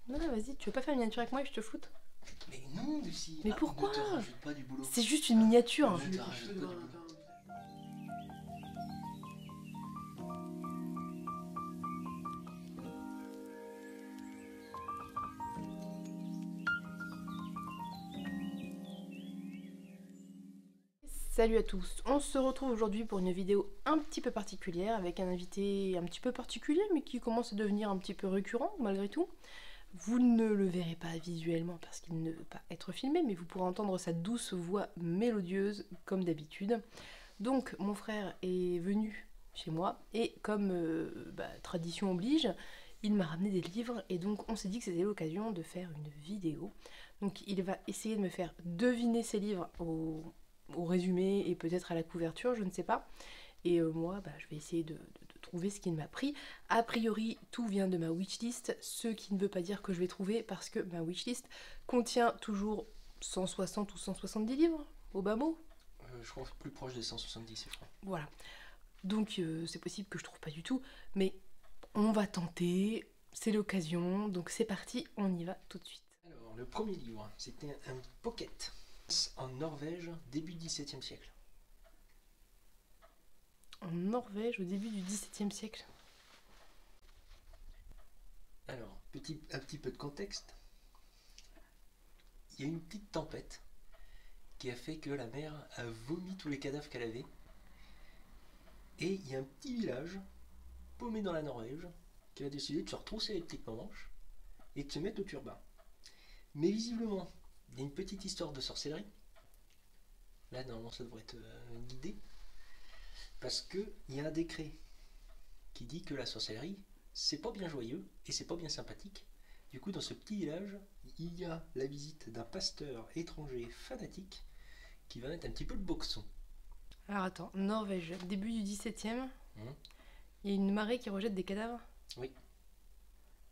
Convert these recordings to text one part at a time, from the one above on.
Non, vas-y, tu veux pas faire une miniature avec moi et je te floute? Mais non, Lucie. Mais pourquoi? Ne te rajoute pas du boulot. C'est juste une miniature. Ne te rajoute pas du boulot. Salut à tous, on se retrouve aujourd'hui pour une vidéo un petit peu particulière avec un invité un petit peu particulier mais qui commence à devenir un petit peu récurrent malgré tout. Vous ne le verrez pas visuellement parce qu'il ne veut pas être filmé, mais vous pourrez entendre sa douce voix mélodieuse comme d'habitude. Donc mon frère est venu chez moi et comme tradition oblige, il m'a ramené des livres et donc on s'est dit que c'était l'occasion de faire une vidéo. Donc il va essayer de me faire deviner ses livres au résumé et peut-être à la couverture, je ne sais pas. Et moi, je vais essayer de trouver ce qu'il m'a pris. A priori, tout vient de ma wishlist, ce qui ne veut pas dire que je vais trouver parce que ma wishlist contient toujours 160 ou 170 livres, au bas mot. Je crois plus proche des 170, je crois. Voilà. Donc c'est possible que je trouve pas du tout, mais on va tenter, c'est l'occasion, donc c'est parti, on y va tout de suite. Alors, le premier livre, c'était un pocket en Norvège, début 17e siècle. En Norvège, au début du XVIIe siècle. Alors, un petit peu de contexte. Il y a une petite tempête qui a fait que la mer a vomi tous les cadavres qu'elle avait. Et il y a un petit village, paumé dans la Norvège, qui a décidé de se retrousser les petites manches et de se mettre au turbin. Mais visiblement, il y a une petite histoire de sorcellerie. Là, normalement, ça devrait être guidé. Parce qu'il y a un décret qui dit que la sorcellerie, c'est pas bien joyeux et c'est pas bien sympathique. Du coup, dans ce petit village, il y a la visite d'un pasteur étranger fanatique qui va mettre un petit peu le boxon. Alors attends, Norvège, début du XVIIe, il y a une marée qui rejette des cadavres. Oui.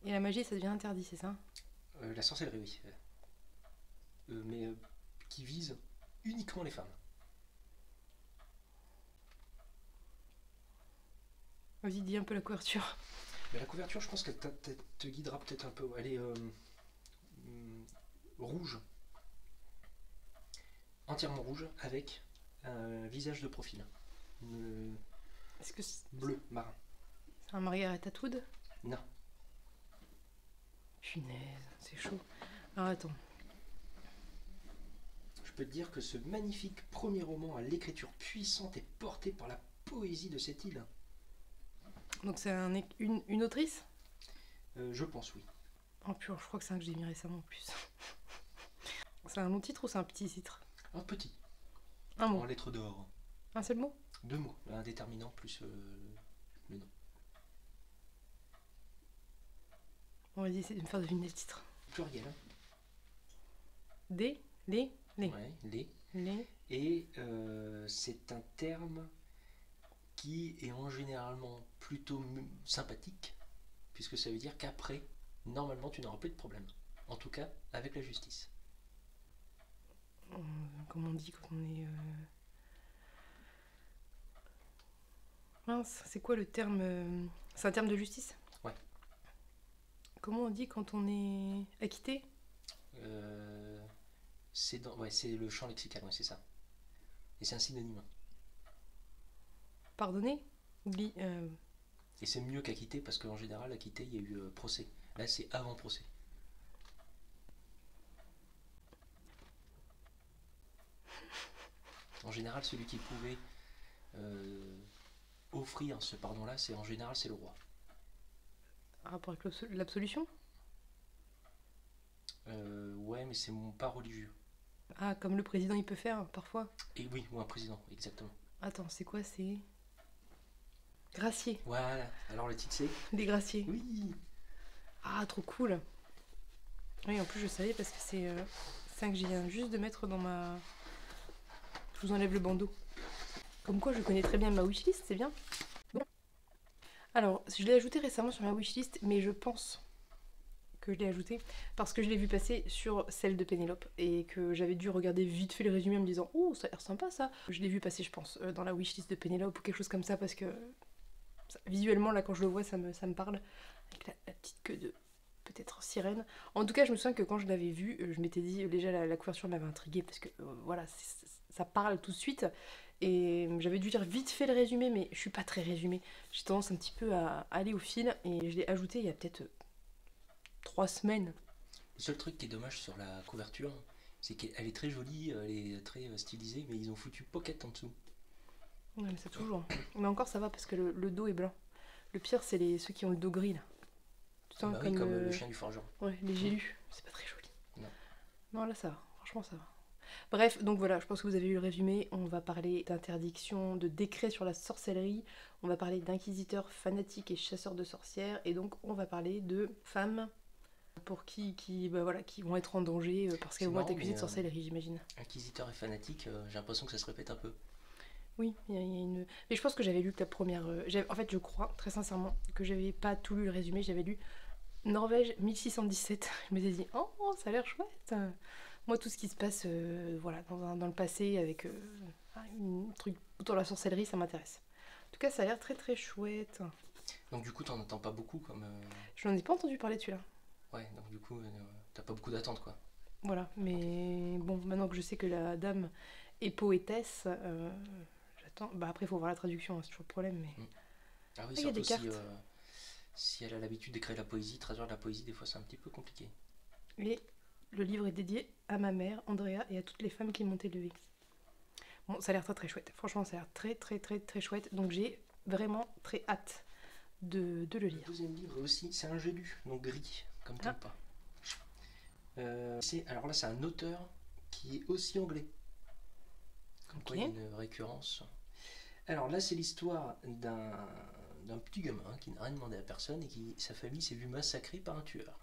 Et la magie, ça devient interdit, c'est ça? La sorcellerie, oui. Mais qui vise uniquement les femmes. Vas-y, dis un peu la couverture. Mais la couverture, je pense qu'elle te guidera peut-être un peu. Elle est rouge. Entièrement rouge, avec un visage de profil. Est-ce que c'est Bleu, marin. un Margaret Atwood? Non. Punaise, c'est chaud. Alors attends. Je peux te dire que ce magnifique premier roman à l'écriture puissante est porté par la poésie de cette île. Donc c'est une autrice? Je pense, oui. Oh pur, je crois que c'est un que j'ai mis récemment en plus. C'est un long titre ou c'est un petit titre? Un petit. Un mot. En lettres d'or. Un seul mot? 2 mots. Un déterminant plus le nom. On va essayer de me faire deviner le titre. Pluriel. Des, les. Ouais, les. Et c'est un terme qui est en généralement plutôt sympathique, puisque ça veut dire qu'après, normalement, tu n'auras plus de problème. En tout cas, avec la justice. Comme on dit quand on est... Mince, c'est quoi le terme C'est un terme de justice? Ouais. Comment on dit quand on est acquitté? C'est le champ lexical, ouais, c'est ça. Et c'est un synonyme. Pardonner? Oublie. Et c'est mieux qu'acquitté, parce qu'en général, acquitté, il y a eu procès. Là, c'est avant procès. En général, celui qui pouvait offrir ce pardon-là, en général, c'est le roi. Un rapport avec l'absolution? Ouais, mais c'est pas religieux. Ah, comme le président il peut faire parfois? Et oui, ou un président, exactement. Attends, c'est quoi? C'est... Gracier. Voilà, alors le titre c'est... Des graciers. Oui. Ah, trop cool. Oui, en plus je savais parce que c'est ça que j'ai viens juste de mettre dans ma... Je vous enlève le bandeau. Comme quoi je connais très bien ma wishlist, c'est bien. Bon. Alors, je l'ai ajouté récemment sur ma wishlist, mais je pense que je l'ai ajouté parce que je l'ai vu passer sur celle de Pénélope et que j'avais dû regarder vite fait le résumé en me disant « Oh, ça a l'air sympa ça !» Je l'ai vu passer, je pense, dans la wishlist de Pénélope ou quelque chose comme ça parce que visuellement, là, quand je le vois, ça me parle. Avec la petite queue de peut-être sirène. En tout cas, je me souviens que quand je l'avais vu, je m'étais dit, déjà la couverture m'avait intriguée parce que voilà, ça parle tout de suite. Et j'avais dû lire vite fait le résumé, mais je suis pas très résumé. J'ai tendance un petit peu à aller au fil et je l'ai ajouté il y a peut-être 3 semaines. Le seul truc qui est dommage sur la couverture, c'est qu'elle est très jolie, elle est très stylisée, mais ils ont foutu Pocket en dessous. Ouais, mais ça toujours. Mais encore ça va parce que le dos est blanc. Le pire, c'est ceux qui ont le dos gris là. Tu Ah sens bah oui, comme le chien du forgeron. Ouais, les gélus. C'est pas très joli. Non. Non, là ça va. Franchement, ça va. Bref, donc voilà, je pense que vous avez eu le résumé. On va parler d'interdiction, de décret sur la sorcellerie. On va parler d'inquisiteurs fanatiques et chasseurs de sorcières. Et donc, on va parler de femmes pour bah voilà, qui vont être en danger parce qu'elles C'est vont être marrant, accusées mais, de sorcellerie, j'imagine. Inquisiteur et fanatique, j'ai l'impression que ça se répète un peu. Oui, il y a une. Mais je pense que j'avais lu que la première. En fait, je crois, très sincèrement, que j'avais pas tout lu le résumé. J'avais lu Norvège 1617. Je me suis dit, oh, ça a l'air chouette. Moi, tout ce qui se passe voilà, dans le passé avec un truc autour de la sorcellerie, ça m'intéresse. En tout cas, ça a l'air très très chouette. Donc du coup, t'en attends pas beaucoup comme... Je n'en ai pas entendu parler de celui-là. Ouais, donc du coup, t'as pas beaucoup d'attentes, quoi. Voilà, mais bon, maintenant que je sais que la dame est poétesse, j'attends. Bah après, il faut voir la traduction, hein, c'est toujours le problème. Mais... Ah oui, il y a des surtout cartes. si elle a l'habitude d'écrire la poésie, traduire la poésie, des fois c'est un petit peu compliqué. Et le livre est dédié à ma mère, Andrea, et à toutes les femmes qui m'ont élevée. Bon, ça a l'air très très chouette. Franchement, ça a l'air très très très très chouette. Donc j'ai vraiment très hâte de le Le lire. deuxième livre aussi, c'est un gelu, donc gris, comme t'aimes pas. Alors là, c'est un auteur qui est aussi anglais. Comme quoi, il y a une récurrence. Alors là, c'est l'histoire d'un petit gamin qui n'a rien demandé à personne et qui, sa famille s'est vue massacrée par un tueur.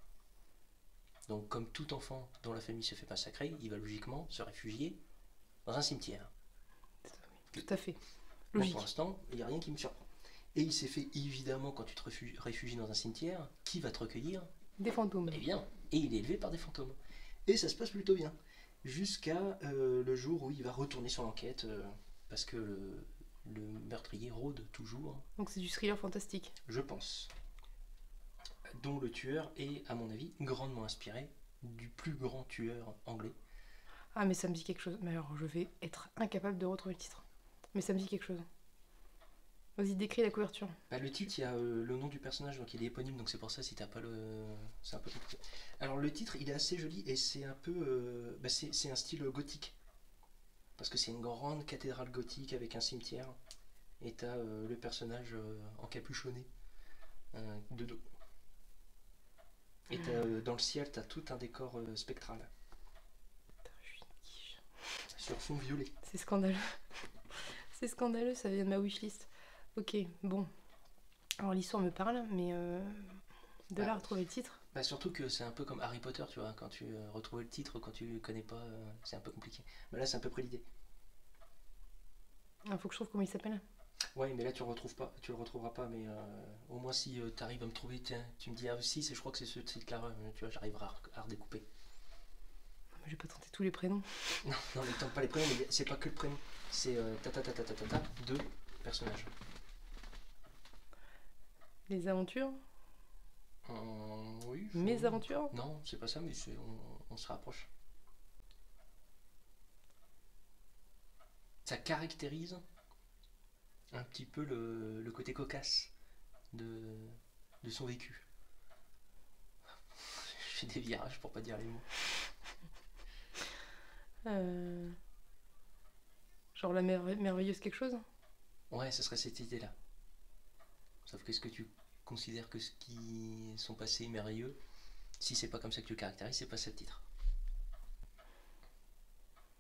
Donc, comme tout enfant dont la famille se fait massacrer, il va logiquement se réfugier dans un cimetière. Tout à fait. Bon, Logique. pour l'instant, il n'y a rien qui me surprend. Et il s'est fait, évidemment, quand tu te réfugies dans un cimetière, qui va te recueillir? Des fantômes. Eh bien, et il est élevé par des fantômes. Et ça se passe plutôt bien. Jusqu'à le jour où il va retourner sur l'enquête, parce que le meurtrier rôde toujours. Donc c'est du thriller fantastique. Je pense. Dont le tueur est, à mon avis, grandement inspiré du plus grand tueur anglais. Ah, mais ça me dit quelque chose. Mais alors, je vais être incapable de retrouver le titre. Mais ça me dit quelque chose. Vas-y, décris la couverture. Bah, le titre, il y a le nom du personnage, donc il est éponyme, donc c'est pour ça si t'as pas le... C'est un peu compliqué. Alors le titre, il est assez joli et c'est un peu... c'est un style gothique. Parce que c'est une grande cathédrale gothique avec un cimetière. Et t'as le personnage encapuchonné de dos. Et dans le ciel, t'as tout un décor spectral. Putain, je suis une quiche. Sur fond violet. C'est scandaleux. C'est scandaleux, ça vient de ma wishlist. Ok, bon. Alors l'histoire me parle, mais de là à retrouver le titre. Bah surtout que c'est un peu comme Harry Potter, tu vois, quand tu retrouves le titre, quand tu connais pas, c'est un peu compliqué. Mais là, c'est à peu près l'idée. Il faut que je trouve comment il s'appelle. Ouais, mais là tu le retrouveras pas, mais au moins si tu arrives à me trouver, tiens, tu me dis ah si, je crois que c'est ce titre-là, tu vois, j'arriverai à redécouper. Non, mais je vais pas tenter tous les prénoms. Non, non, mais tente pas les prénoms, mais c'est pas que le prénom, c'est deux personnages. Les aventures. Oui. Mes aventures. Non, c'est pas ça, mais on se rapproche. Ça caractérise un petit peu le côté cocasse de son vécu. Je fais des virages pour pas dire les mots. Genre la merveilleuse quelque chose. Ouais, ce serait cette idée-là. Sauf que est-ce que tu considères que ce qui sont passés est merveilleux, si c'est pas comme ça que tu le caractérises, c'est pas ça le titre.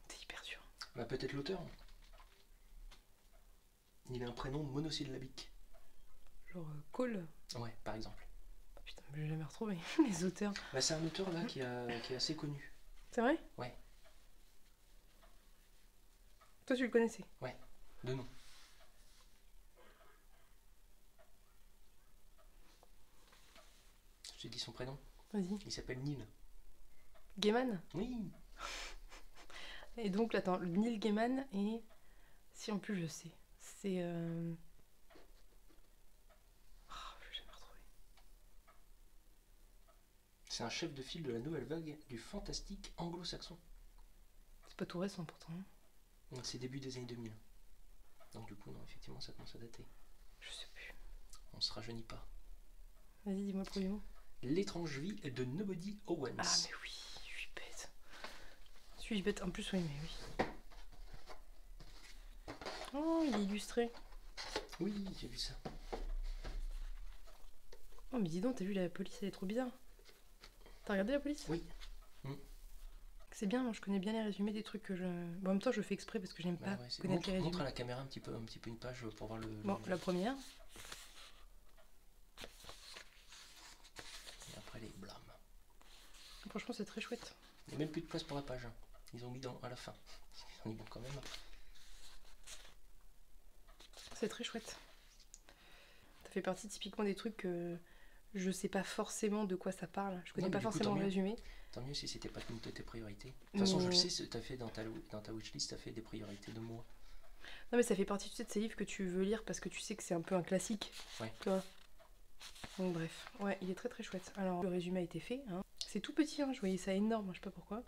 C'est hyper dur. Bah peut-être l'auteur. Il a un prénom monosyllabique. Genre Cole. Ouais, par exemple. Oh, putain, mais je l'ai jamais retrouvé. Les auteurs. Bah c'est un auteur là qui est assez connu. C'est vrai? Ouais. Toi tu le connaissais? Ouais, de nom. Je t'ai dit son prénom. Vas-y. Il s'appelle Neil. Gaiman? Oui. Et donc, attends, Neil Gaiman et... Si en plus je sais. C'est... Oh, je vais jamais retrouver. C'est un chef de file de la nouvelle vague du fantastique anglo-saxon. C'est pas tout récent pourtant. Donc c'est début des années 2000. Donc du coup, non, effectivement, ça commence à dater. Je sais plus. On se rajeunit pas. Vas-y, dis-moi le premier mot. L'étrange vie de Nobody Owens. Ah, mais oui, je suis bête. Suis-je bête? En plus, oui, mais oui. Oh, il est illustré. Oui, j'ai vu ça. Oh, mais dis donc, t'as vu, la police, elle est trop bizarre. T'as regardé la police? Oui. C'est bien, moi je connais bien les résumés des trucs que je... Bon, en même temps, je fais exprès parce que j'aime pas connaître les résumés. Montre à la caméra un petit peu une page pour voir le... Bon, la première. Et après les blâmes. Franchement, c'est très chouette. Il n'y a même plus de place pour la page. Ils ont mis à la fin. Ils ont mis bon quand même. C'est très chouette. Ça fait partie typiquement des trucs que je sais pas forcément de quoi ça parle. Je connais pas forcément le résumé. Tant mieux si c'était pas une de tes priorités. De toute façon, je le sais, tu as fait dans ta wishlist, tu as fait des priorités de mois. Non, mais ça fait partie, tu sais, de ces livres que tu veux lire parce que tu sais que c'est un peu un classique. Ouais. Tu vois. Donc bref, ouais, il est très très chouette. Alors, le résumé a été fait. Hein. C'est tout petit, hein. Je voyais ça énorme, je sais pas pourquoi.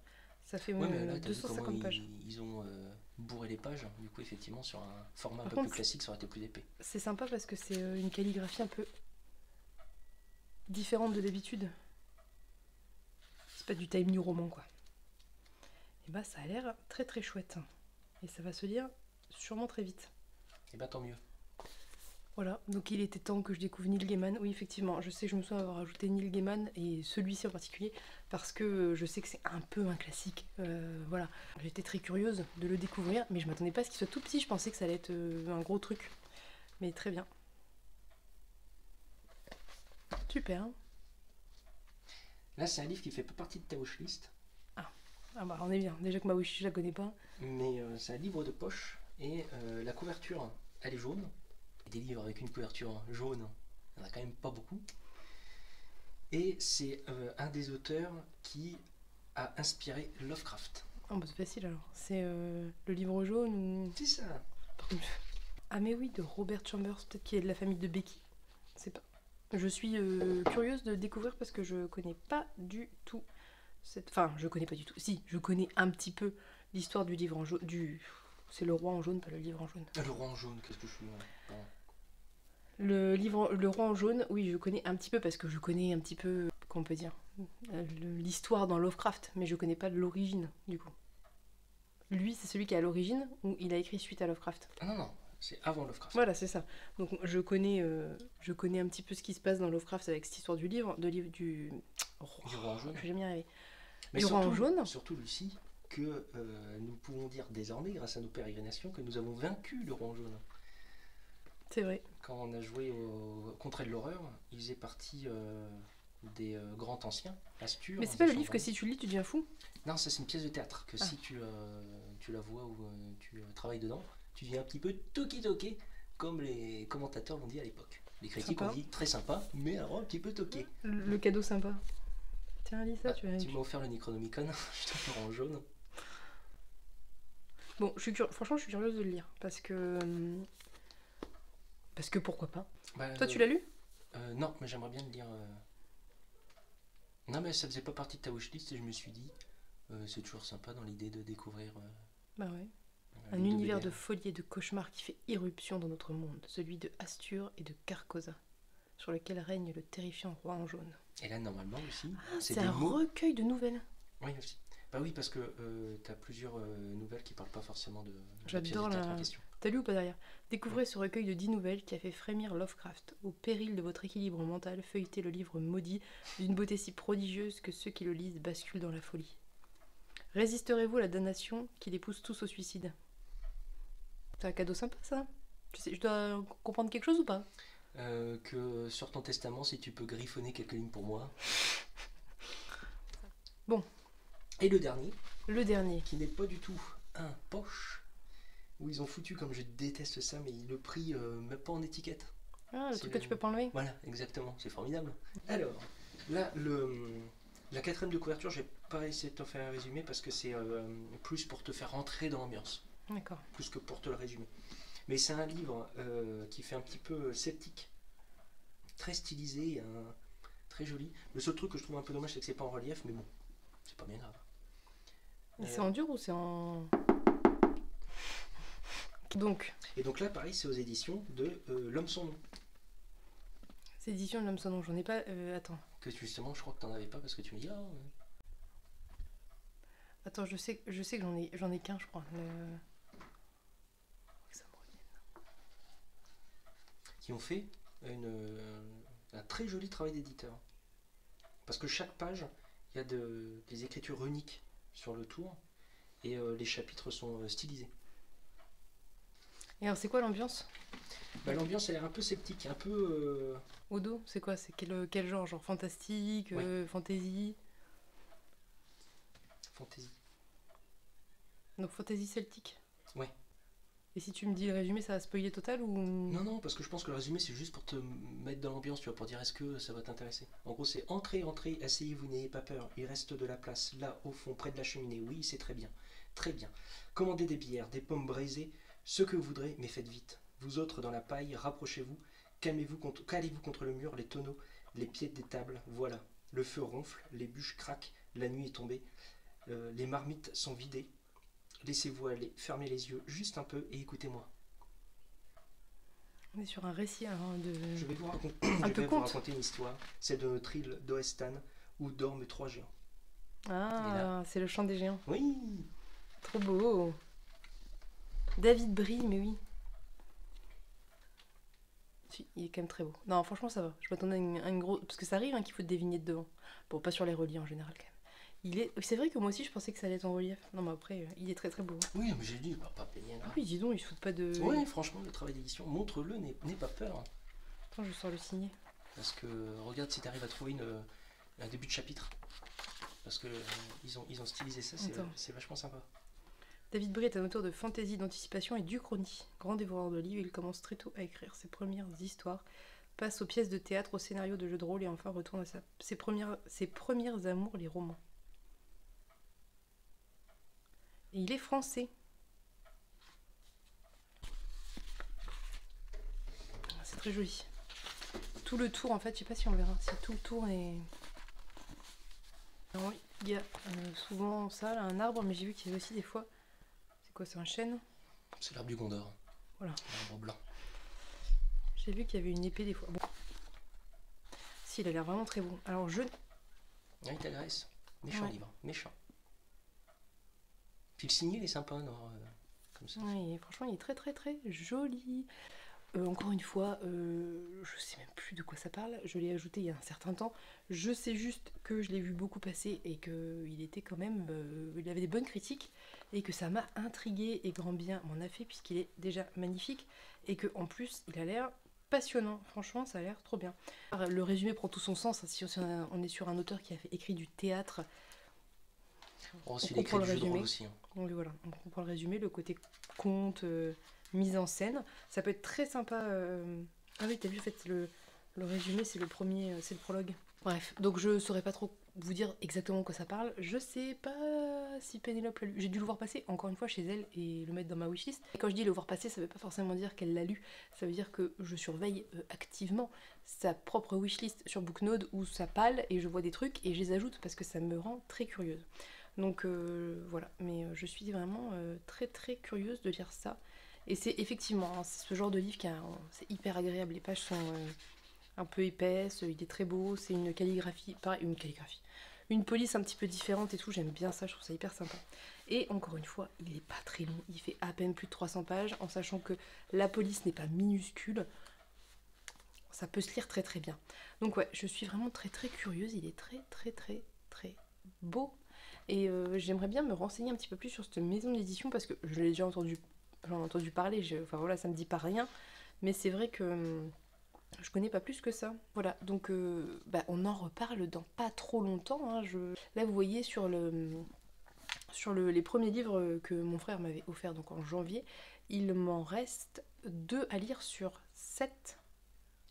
Ça fait mais là, 250 pages. Ils ont bourré les pages. Du coup, effectivement, sur un format un peu plus classique, ça aurait été plus épais. C'est sympa parce que c'est une calligraphie un peu différente de d'habitude. C'est pas du Time New Roman, quoi. Et bah, ça a l'air très très chouette. Et ça va se lire sûrement très vite. Et bah, tant mieux. Voilà, donc il était temps que je découvre Neil Gaiman. Oui, effectivement, je sais que je me souviens avoir ajouté Neil Gaiman et celui-ci en particulier parce que je sais que c'est un peu un classique. Voilà, j'étais très curieuse de le découvrir, mais je m'attendais pas à ce qu'il soit tout petit. Je pensais que ça allait être un gros truc. Mais très bien. Super. Là, c'est un livre qui fait pas partie de ta wishlist. Ah bah on est bien. Déjà que ma wish, je la connais pas. Mais c'est un livre de poche et la couverture, elle est jaune. Des livres avec une couverture jaune, il n'y en a quand même pas beaucoup. Et c'est un des auteurs qui a inspiré Lovecraft. Oh bah c'est facile alors. C'est le livre jaune ou... C'est ça. Ah mais oui, de Robert Chambers, peut-être qui est de la famille de Becky. C'est pas... Je suis curieuse de le découvrir parce que je connais pas du tout cette... Enfin, je connais pas du tout. Si, je connais un petit peu l'histoire du livre en jaune. C'est le roi en jaune, pas le livre en jaune. Le roi en jaune, qu'est-ce que je suis pardon. Le roi en jaune, oui, je connais un petit peu parce que je connais un petit peu, comment on peut dire, l'histoire dans Lovecraft, mais je connais pas l'origine du coup. Lui, c'est celui qui est à l'origine ou il a écrit suite à Lovecraft? Ah non, c'est avant Lovecraft. Voilà, c'est ça. Donc je connais un petit peu ce qui se passe dans Lovecraft avec cette histoire du livre du roi en jaune. Je vais jamais y arriver. Mais du roi en jaune. Surtout, Lucie, que nous pouvons dire désormais, grâce à nos pérégrinations, que nous avons vaincu le roi en jaune. C'est vrai. Quand on a joué au Contrée de l'horreur, il faisait partie des grands anciens, Astur. Mais c'est pas le livre que si tu le lis, tu deviens fou? Non, ça c'est une pièce de théâtre, que si tu la vois ou tu travailles dedans, tu deviens un petit peu toqué, comme les commentateurs l'ont dit à l'époque. Les critiques ont dit très sympa, mais alors un petit peu toqué. Le cadeau sympa. Tiens, lis ça, tu m'as offert le Necronomicon, je te ferai en jaune. Bon, franchement, je suis curieuse de le lire, parce que pourquoi pas. Toi, tu l'as lu? Non, mais j'aimerais bien le lire. Non, mais ça faisait pas partie de ta wishlist et je me suis dit, c'est toujours sympa dans l'idée de découvrir. Bah ouais. Un univers de folie et de cauchemar qui fait irruption dans notre monde, celui de Astur et de Carcosa, sur lequel règne le terrifiant roi en jaune. Et là, normalement aussi, c'est un recueil de nouvelles. Oui, aussi. Bah oui, parce que t'as plusieurs nouvelles qui parlent pas forcément de J'adore la question. T'as lu ou pas derrière? Découvrez ce recueil de 10 nouvelles qui a fait frémir Lovecraft. Au péril de votre équilibre mental, feuilletez le livre maudit d'une beauté si prodigieuse que ceux qui le lisent basculent dans la folie. Résisterez-vous à la damnation qui les pousse tous au suicide? C'est un cadeau sympa, ça? Je dois comprendre quelque chose ou pas? Que sur ton testament, si tu peux griffonner quelques lignes pour moi. Bon. Et le dernier. Le dernier. Qui n'est pas du tout un poche. Où ils ont foutu, comme je déteste ça, mais le prix, même pas en étiquette. Ah, le truc que tu peux pas enlever. Voilà, exactement, c'est formidable. Alors, là, la quatrième de couverture, j'ai pas essayé de te faire un résumé parce que c'est plus pour te faire rentrer dans l'ambiance. D'accord. Plus que pour te le résumer. Mais c'est un livre qui fait un petit peu sceptique, très stylisé, très joli. Le seul truc que je trouve un peu dommage, c'est que c'est pas en relief, mais bon, c'est pas bien grave. Et c'est en dur ou c'est en... Donc, Et donc là, pareil, c'est aux éditions de L'Homme sans nom. c'est édition de l'homme sans nom, j'en ai pas... attends. Que justement, je crois que t'en avais pas parce que tu me dis, ah, Attends, je sais que j'en ai qu'un, je crois. Ça me revienne. qui ont fait un très joli travail d'éditeur. Parce que chaque page, il y a des écritures uniques sur le tour et les chapitres sont stylisés. Et alors, c'est quoi l'ambiance? Bah, l'ambiance, elle est un peu sceptique, un peu... Au dos, c'est quoi? C'est quel genre? Genre fantastique, Ouais. fantasy? fantasy. Donc fantasy celtique? Ouais. Et si tu me dis le résumé, ça va spoiler total ou... Non, non, parce que je pense que le résumé, c'est juste pour te mettre dans l'ambiance, tu vois, pour dire est-ce que ça va t'intéresser. En gros, c'est entrez, entrez, asseyez-vous, n'ayez pas peur. Il reste de la place là, au fond, près de la cheminée. Oui, c'est très bien. Très bien. Commandez des bières, des pommes braisées, ce que vous voudrez, mais faites vite. Vous autres, dans la paille, rapprochez-vous, calez-vous contre le mur, les tonneaux, les pieds des tables, voilà. Le feu ronfle, les bûches craquent, la nuit est tombée, les marmites sont vidées. Laissez-vous aller, fermez les yeux juste un peu et écoutez-moi. On est sur un récit alors, de... Je vais vous raconter, conte. raconter une histoire, celle de notre île d'Oestan, où dorment 3 géants. Ah, c'est le chant des géants. Oui. Trop beau. David Brie, mais oui. Si, il est quand même très beau. Non, franchement, ça va. Je m'attendais à une grosse... Parce que ça arrive qu'il faut des vignettes devant. Bon, pas sur les reliefs en général, quand même. C'est vrai que moi aussi, je pensais que ça allait être en relief. Non, mais après, il est très très beau. Oui, mais j'ai dit, bah, pas peiner. Ah oui, dis donc, ils se foutent pas de... Oui, franchement, le travail d'édition, montre-le, n'aie pas peur. Attends, je sors le signet. Parce que, regarde si tu arrives à trouver un début de chapitre. Parce que ils ont stylisé ça, c'est vachement sympa. David Brie est un auteur de fantasy, d'anticipation et d'uchronie. Grand dévoreur de livres, il commence très tôt à écrire ses premières histoires, passe aux pièces de théâtre, aux scénarios de jeux de rôle et enfin retourne à ses premières amours, les romans. Et il est français. C'est très joli. Tout le tour, en fait, je sais pas si on verra, si tout le tour est... Alors, il y a souvent ça, là, un arbre, mais j'ai vu qu'il y avait aussi des fois... C'est quoi, c'est un chêne? C'est l'arbre du Gondor. Voilà. L'arbre blanc. J'ai vu qu'il y avait une épée des fois. Bon. Si, il a l'air vraiment très beau. Alors, je... Ah, il t'agresse. Méchant Ouais. livre, méchant. Puis le signet, il est sympa, non comme ça. Oui, franchement, il est très très très joli. Encore une fois, je sais même plus de quoi ça parle. Je l'ai ajouté il y a un certain temps. Je sais juste que je l'ai vu beaucoup passer et qu'il était quand même... il avait des bonnes critiques et que ça m'a intrigué et grand bien m'en a fait puisqu'il est déjà magnifique et qu'en plus, il a l'air passionnant. Franchement, ça a l'air trop bien. Le résumé prend tout son sens. Si on est sur un auteur qui a écrit du théâtre... Oh, on s'il comprend écrit le du jeu de rôle résumé. aussi. Hein. Donc voilà, on comprend le résumé, le côté conte, mise en scène. Ça peut être très sympa. Ah oui, t'as vu, en fait, le résumé, c'est le premier, c'est le prologue. Bref, donc je saurais pas trop vous dire exactement de quoi ça parle. Je sais pas si Pénélope l'a lu. J'ai dû le voir passer, encore une fois, chez elle et le mettre dans ma wishlist. Et quand je dis le voir passer, ça veut pas forcément dire qu'elle l'a lu. Ça veut dire que je surveille activement sa propre wishlist sur Booknode où ça pâle et je vois des trucs et je les ajoute parce que ça me rend très curieuse. Donc voilà, mais je suis vraiment très très curieuse de lire ça. Et c'est effectivement, hein, c'est ce genre de livre c'est hyper agréable. Les pages sont un peu épaisses, il est très beau, c'est une calligraphie, pareil, une police un petit peu différente et tout, j'aime bien ça, je trouve ça hyper sympa. Et encore une fois, il n'est pas très long, il fait à peine plus de 300 pages, en sachant que la police n'est pas minuscule, ça peut se lire très très bien. Donc ouais, je suis vraiment très très curieuse, il est très très très très beau. Et j'aimerais bien me renseigner un petit peu plus sur cette maison d'édition parce que je l'ai déjà j'en ai entendu parler, enfin voilà, ça me dit pas rien, mais c'est vrai que je connais pas plus que ça. Voilà, donc on en reparle dans pas trop longtemps. Hein. Là, vous voyez sur les premiers livres que mon frère m'avait offert donc en janvier, il m'en reste 2 à lire sur 7.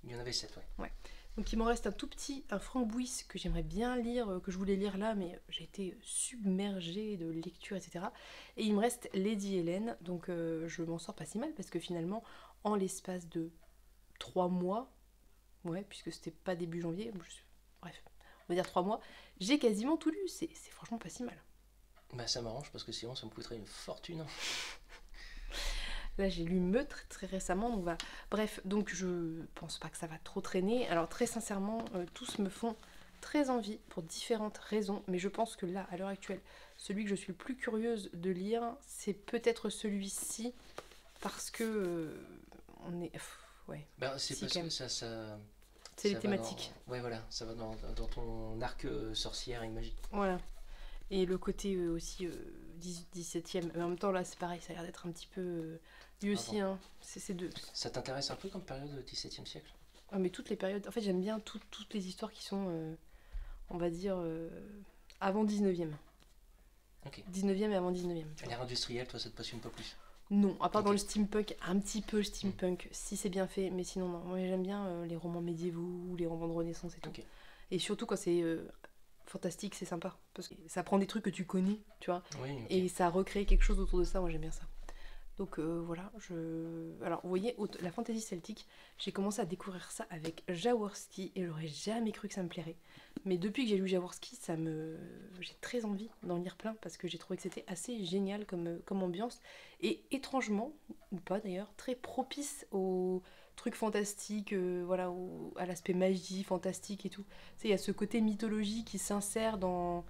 Il y en avait 7, ouais. Donc il m'en reste un tout petit, un Framboise que j'aimerais bien lire, que je voulais lire là, mais j'ai été submergée de lecture, etc. Et il me reste Lady Hélène, donc je m'en sors pas si mal, parce que finalement, en l'espace de 3 mois, ouais, puisque c'était pas début janvier, bref, on va dire 3 mois, j'ai quasiment tout lu, c'est franchement pas si mal. Bah ça m'arrange parce que sinon ça me coûterait une fortune. Là j'ai lu Meurtre très récemment, donc voilà. Bref, donc je pense pas que ça va trop traîner. Alors très sincèrement, tous me font très envie pour différentes raisons, mais je pense que là, à l'heure actuelle, celui que je suis le plus curieuse de lire, c'est peut-être celui-ci, parce que on est... ouais. Bah c'est Si, parce quand que même. ça C'est les va thématiques. Ouais voilà, ça va dans ton arc sorcière et magie. Voilà. Et le côté aussi 17e. Mais en même temps, là, c'est pareil, ça a l'air d'être un petit peu... lui aussi, hein, c'est deux. Ça t'intéresse un peu comme période du XVIIe siècle? Ah, mais toutes les périodes... En fait, j'aime bien toutes les histoires qui sont, on va dire, avant 19e. Ok. 19e et avant 19e. Tu vois. L'ère industrielle, toi ça te passionne pas plus? Non, à part Ok. dans le steampunk, un petit peu le steampunk, si c'est bien fait, mais sinon, non. Moi, j'aime bien les romans médiévaux, les romans de Renaissance et tout. Ok. Et surtout quand c'est fantastique, c'est sympa. Parce que ça prend des trucs que tu connais, tu vois. Oui, ok. Et ça recrée quelque chose autour de ça, moi j'aime bien ça. Donc voilà, alors vous voyez, la fantasy celtique, j'ai commencé à découvrir ça avec Jaworski et j'aurais jamais cru que ça me plairait. Mais depuis que j'ai lu Jaworski, j'ai très envie d'en lire plein parce que j'ai trouvé que c'était assez génial comme ambiance et étrangement, ou pas d'ailleurs, très propice aux trucs fantastiques, voilà, à l'aspect magie, fantastique et tout. Tu sais, il y a ce côté mythologie qui s'insère dans...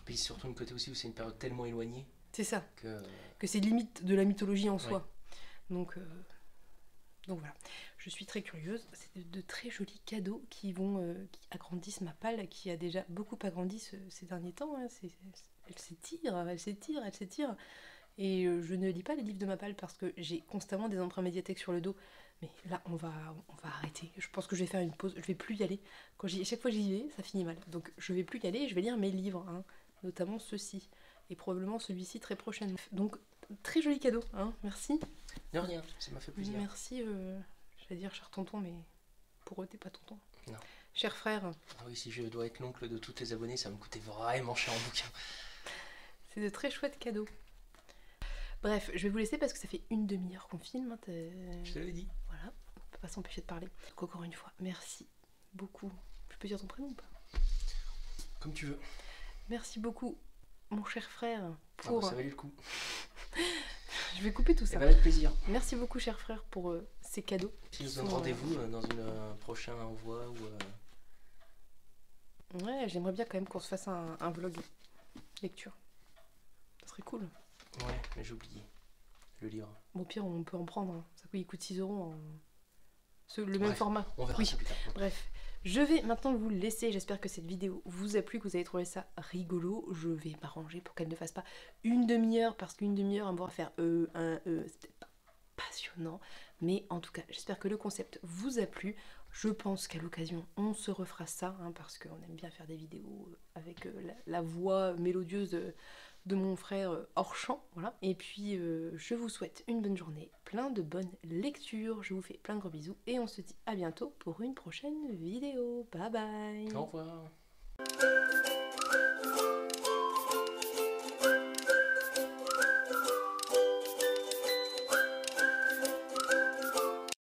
Puis surtout une côté aussi où c'est une période tellement éloignée C'est ça. que... Que c'est limite de la mythologie en soi. Ouais. Donc voilà, je suis très curieuse. C'est de très jolis cadeaux qui agrandissent ma palle, qui a déjà beaucoup agrandi ces derniers temps. Hein. Elle s'étire. Et je ne lis pas les livres de ma palle parce que j'ai constamment des emprunts médiathèques sur le dos. Mais là, on va arrêter. Je pense que je vais faire une pause. Je vais plus y aller. Chaque fois que j'y vais, ça finit mal. Donc je vais plus y aller et je vais lire mes livres, hein, notamment ceux-ci. Et probablement celui-ci très prochainement. Donc, très joli cadeau, hein, merci. De rien, ça m'a fait plaisir. Merci, j'allais dire cher tonton, mais pour eux, t'es pas tonton. Non. Cher frère. Ah oui, si je dois être l'oncle de tous tes abonnés, ça me coûtait vraiment cher en bouquin. C'est de très chouettes cadeaux. Bref, je vais vous laisser parce que ça fait une demi-heure qu'on filme. Hein, je te l'avais dit. Voilà, on peut pas s'empêcher de parler. Donc encore une fois, merci beaucoup. Je peux dire ton prénom ou pas? Comme tu veux. Merci beaucoup, mon cher frère, pour... Ah bah, ça valait le coup. Je vais couper tout ça. Avec plaisir. Merci beaucoup, cher frère, pour ces cadeaux. Si je vous donne rendez-vous dans un prochain envoi ou... Ouais, j'aimerais bien quand même qu'on se fasse un vlog lecture. Ça serait cool. Ouais, mais j'ai oublié le livre. Bon, au pire, on peut en prendre. Hein. Ça il coûte 6 € le même format. On verra ça plus tard. Bref, je vais maintenant vous laisser. J'espère que cette vidéo vous a plu, que vous avez trouvé ça rigolo. Je vais m'arranger pour qu'elle ne fasse pas une demi-heure, parce qu'une demi-heure, on va faire c'est peut-être pas passionnant. Mais en tout cas, j'espère que le concept vous a plu. Je pense qu'à l'occasion, on se refera ça, hein, parce qu'on aime bien faire des vidéos avec la voix mélodieuse de mon frère hors champ, voilà. Et puis je vous souhaite une bonne journée, plein de bonnes lectures, je vous fais plein de gros bisous et on se dit à bientôt pour une prochaine vidéo. Bye bye. Au revoir.